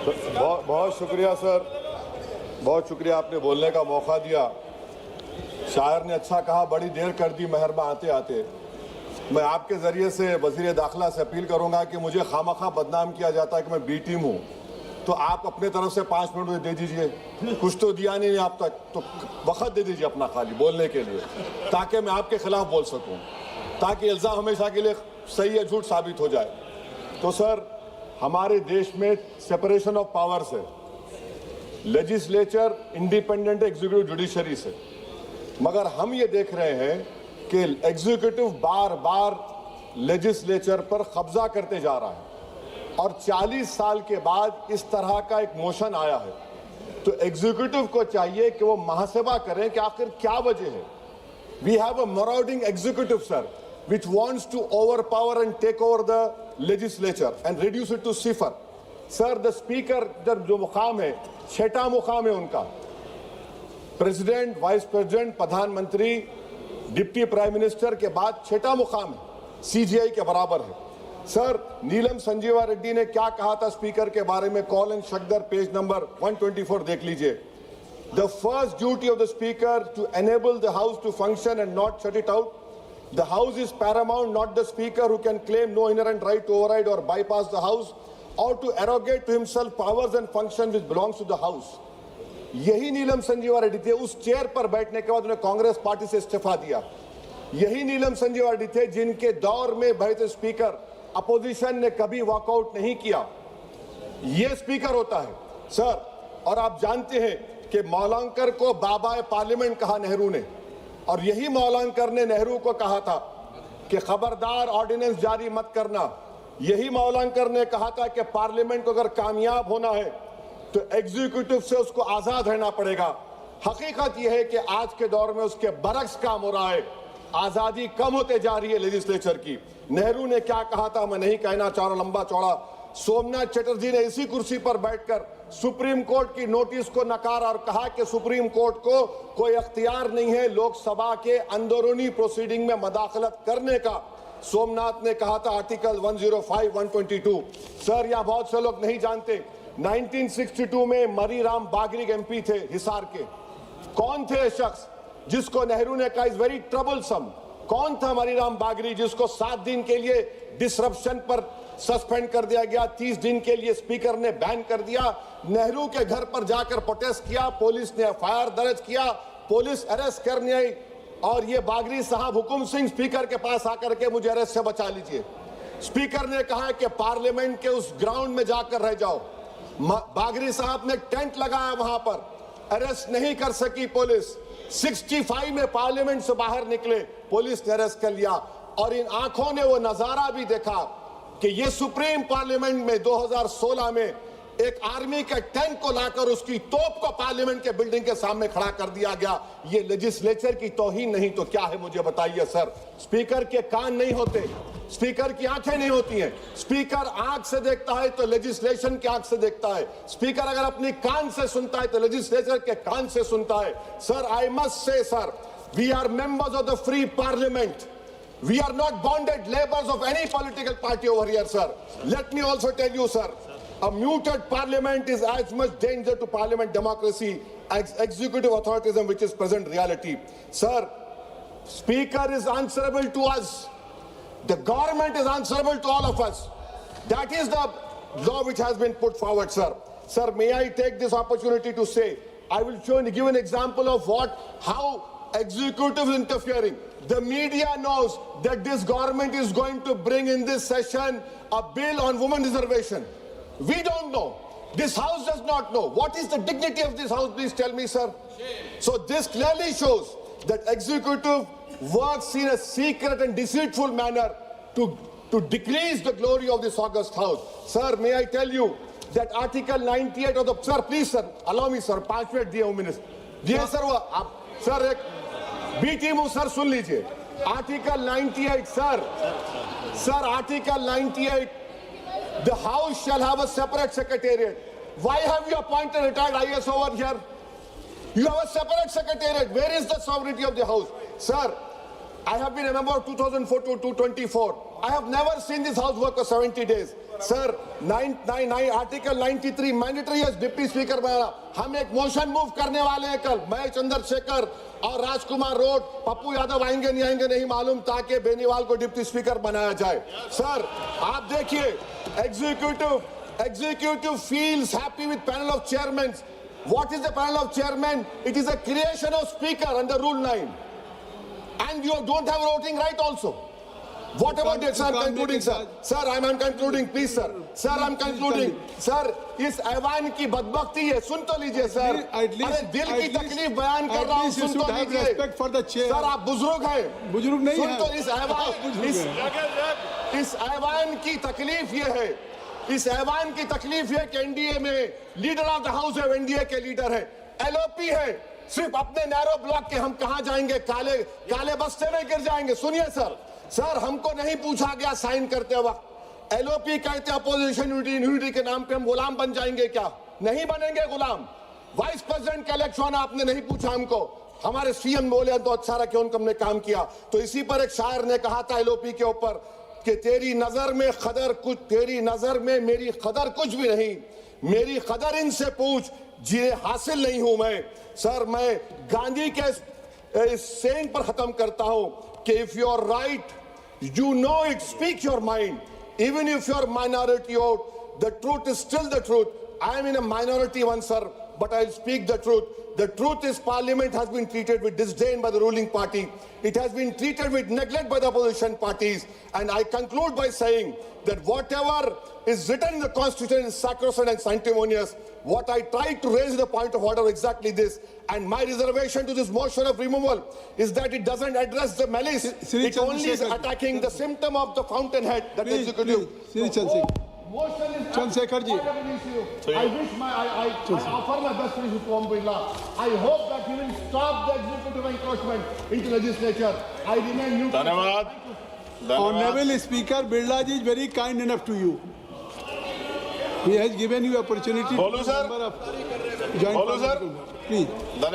बहुत बहुत शुक्रिया सर, बहुत शुक्रिया, आपने बोलने का मौका दिया। शायर ने अच्छा कहा, बड़ी देर कर दी मेहरबा आते आते। मैं आपके ज़रिए से वज़ीर दाखिला से अपील करूंगा कि मुझे खामखा बदनाम किया जाता है कि मैं बी टीम हूँ, तो आप अपने तरफ से 5 मिनट मुझे दे दीजिए। कुछ तो दिया नहीं आप तक, तो वक्त दे दीजिए अपना खाली बोलने के लिए, ताकि मैं आपके खिलाफ बोल सकूँ, ताकि इल्ज़ाम हमेशा के लिए सही या झूठ साबित हो जाए। तो सर, हमारे देश में सेपरेशन ऑफ पावर्स है, लेजिस्लेचर इंडिपेंडेंट एग्जीक्यूटिव जुडिशरी से, मगर हम ये देख रहे हैं कि एग्जीक्यूटिव बार बार लेजिस्लेचर पर कब्जा करते जा रहा है और 40 साल के बाद इस तरह का एक मोशन आया है। तो एग्जीक्यूटिव को चाहिए कि वो मुहासबा करें कि आखिर क्या वजह है। We have a marauding executive sir which wants to overpower and take over the legislature and reduce it to cipher. Sir, the speaker जब जो मुकाम है, 6वां मुकाम है उनका, प्रेसिडेंट, वाइस प्रेसिडेंट, प्रधानमंत्री, डिप्टी प्राइम मिनिस्टर के बाद 6वां मुकाम है, सीजीआई के बराबर है। सर, नीलम संजीवा रेड्डी ने क्या कहा था स्पीकर के बारे में, Kaul and Shakdher page number 124 देख लीजिए। The first duty of the speaker to enable the house to function and not shut it out. The house is paramount, not the speaker who can claim no inherent right to override or bypass the house or to arrogate to himself powers and function which belongs to the house। यही नीलम संजीवा रेड्डी थे, उस chair पर बैठने के बाद उन्हें Congress party से इस्तीफा दिया। यही नीलम संजीवा रेड्डी थे जिनके दौर में बैठे स्पीकर अपोजिशन ने कभी वॉकआउट नहीं किया। ये स्पीकर होता है सर। और आप जानते हैं कि मौलांकर को बाबा पार्लियामेंट कहा नेहरू ने, और यही मौलांकर ने नेहरू को कहा था कि खबरदार ऑर्डिनेंस जारी मत करना। यही मौलांकर ने कहा था कि पार्लियामेंट को अगर कामयाब होना है तो एग्जीक्यूटिव से उसको आजाद रहना पड़ेगा। हकीकत यह है कि आज के दौर में उसके बरक्स काम हो रहा है, आजादी कम होते जा रही है लेजिस्लेचर की। नेहरू ने क्या कहा था मैं नहीं कहना चाह रहा लंबा चौड़ा। सोमनाथ चटर्जी ने इसी कुर्सी पर बैठकर सुप्रीम कोर्ट की नोटिस को नकारा और कहा कि सुप्रीम कोर्ट को कोई अख्तियार नहीं है लोकसभा के अंदरूनी प्रोसीडिंग में मदाखलत करने का। सोमनाथ ने कहा था आर्टिकल 105, 122। सर, यह बहुत से लोग नहीं जानते, 1962 में मरीराम बागरी एमपी थे हिसार के। कौन थे ये शख्स जिसको नेहरू ने कहा इज वेरी ट्रबलसम? कौन था मरीराम बागरी जिसको 7 दिन के लिए डिसरप्शन पर सस्पेंड कर दिया गया, 30 दिन के लिए स्पीकर ने बैन कर दिया। नेहरू के घर पर जाकर प्रोटेस्ट किया, पुलिस ने एफआईआर दर्ज किया, पुलिस अरेस्ट करने आई और ये बागरी साहब हुकुम सिंह स्पीकर के पास आकर के मुझे अरेस्ट से बचा लीजिए। स्पीकर ने कहा कि पार्लियामेंट के उस ग्राउंड में जाकर रह जाओ। बागरी साहब ने टेंट लगाया, वहां पर अरेस्ट नहीं कर सकी पुलिस। 65 में पार्लियामेंट से बाहर निकले, पुलिस ने अरेस्ट कर लिया। और इन आंखों ने वो नजारा भी देखा कि ये सुप्रीम पार्लियामेंट में 2016 में एक आर्मी के टैंक को लाकर उसकी तोप को पार्लियामेंट के बिल्डिंग के सामने खड़ा कर दिया गया। ये लेजिस्लेचर की तौहीन नहीं तो क्या है मुझे बताइए सर। स्पीकर के कान नहीं होते, स्पीकर की आंखें नहीं होती हैं। स्पीकर आंख से देखता है तो लेजिस्लेशन की आंख से देखता है। स्पीकर अगर अपनी कान से सुनता है तो लेजिस्लेचर के कान से सुनता है। Sir, I must say sir, we are members of the free parliament. We are not bonded laborers of any political party over here, sir. Let me also tell you, sir, a muted parliament is as much danger to parliament democracy as executive authoritarianism, which is present reality. Sir, Speaker is answerable to us. The government is answerable to all of us. That is the law which has been put forward, sir. Sir, may I take this opportunity to say, I will give an example of how executive is interfering. The media knows that this government is going to bring in this session a bill on women reservation. We don't know. This house does not know. What is the dignity of this house? Please tell me, sir. So this clearly shows that executive works in a secret and deceitful manner to decrease the glory of this august house. Sir, may I tell you that Article 98 of the... Sir, please, sir. Allow me, sir. 5 minute दिए हूँ minister. दिए sir, वो आप sir एक B team हूँ sir, सुन लीजिए। Article 98 sir article 98, the house shall have a separate secretariat. Why have you appointed retired IAS over here? You have a separate secretariat. Where is the sovereignty of the house? Sir, I have been a member of 2004 to 2024. I have never seen this house work for 70 days. Sir 999 article 93 mandatory है deputy speaker बनाना। हम एक motion move करने वाले हैं कल, मैं चंद्रशेखर और राजकुमार road, Pappu Yadav आएंगे नहीं मालूम, ताकि बेनीवाल को डिप्टी स्पीकर बनाया जाए। सर आप देखिए, executive feels happy with panel of chairmen. What is the panel of chairmen? It is a creation of speaker under Rule 9. And you don't have voting right also. What about it, sir? I'm concluding, sir. Sir, I'm concluding, please, sir. Sir, I'm concluding. Sir, इस ऐवान की बदबख्ती है, सुन तो लीजिए sir. अरे दिल की तकलीफ बयान कर रहा हूँ, सुन तो लीजिए। सर आप बुजुर्ग हैं, बुजुर्ग नहीं सुन तो इस ऐवान की तकलीफ ये है, इस ऐवान की तकलीफ है कि एनडीए में लीडर ऑफ द हाउस है, एनडीए के लीडर है, एलओपी है, सिर्फ अपने नैरो ब्लॉक के हम कहां जाएंगे, काले बस्ते में गिर जाएंगे। सुनिए सर हमको नहीं पूछा गया साइन करते वक्त, एलओपी कहते अपोजिशन यूनिटी के नाम पे हम गुलाम बन जाएंगे क्या? नहीं बनेंगे गुलाम। वाइस प्रेसिडेंट का इलेक्शन आपने नहीं पूछा हमको, हमारे सीएम बोले तो अच्छा रहा कि उनको हमने काम किया। तो इसी पर एक शायर ने कहा था एलओपी के ऊपर कि तेरी नजर में खदर कुछ, तेरी नजर में मेरी खदर कुछ भी नहीं, मेरी खदर इनसे पूछ जिन्हें हासिल नहीं हूं मैं। सर मैं गांधी के इस सेइंग पर खत्म करता हूं कि if you are right you know it, speak your mind, even if you are minority out, the truth is still the truth. I am in a minority one sir, but I'll speak the truth. The truth is Parliament has been treated with disdain by the ruling party. It has been treated with neglect by the opposition parties. And I conclude by saying that whatever is written in the Constitution is sacrosanct and sanctimonious. What I tried to raise the point of order exactly this. And my reservation to this motion of removal is that it doesn't address the malice. It only is attacking the symptom of the fountainhead, that executive. Motion is Chandrasekhar ji. I wish I offer my best wishes to Om Birla. I hope that he will stop the executive encroachment into legislature. I remain neutral. धन्यवाद। Honorable Speaker, Birla ji is very kind enough to you. He has given you opportunity बोलो to sir. member of joint बोलो sir. parliament. Please. धन्यवाद।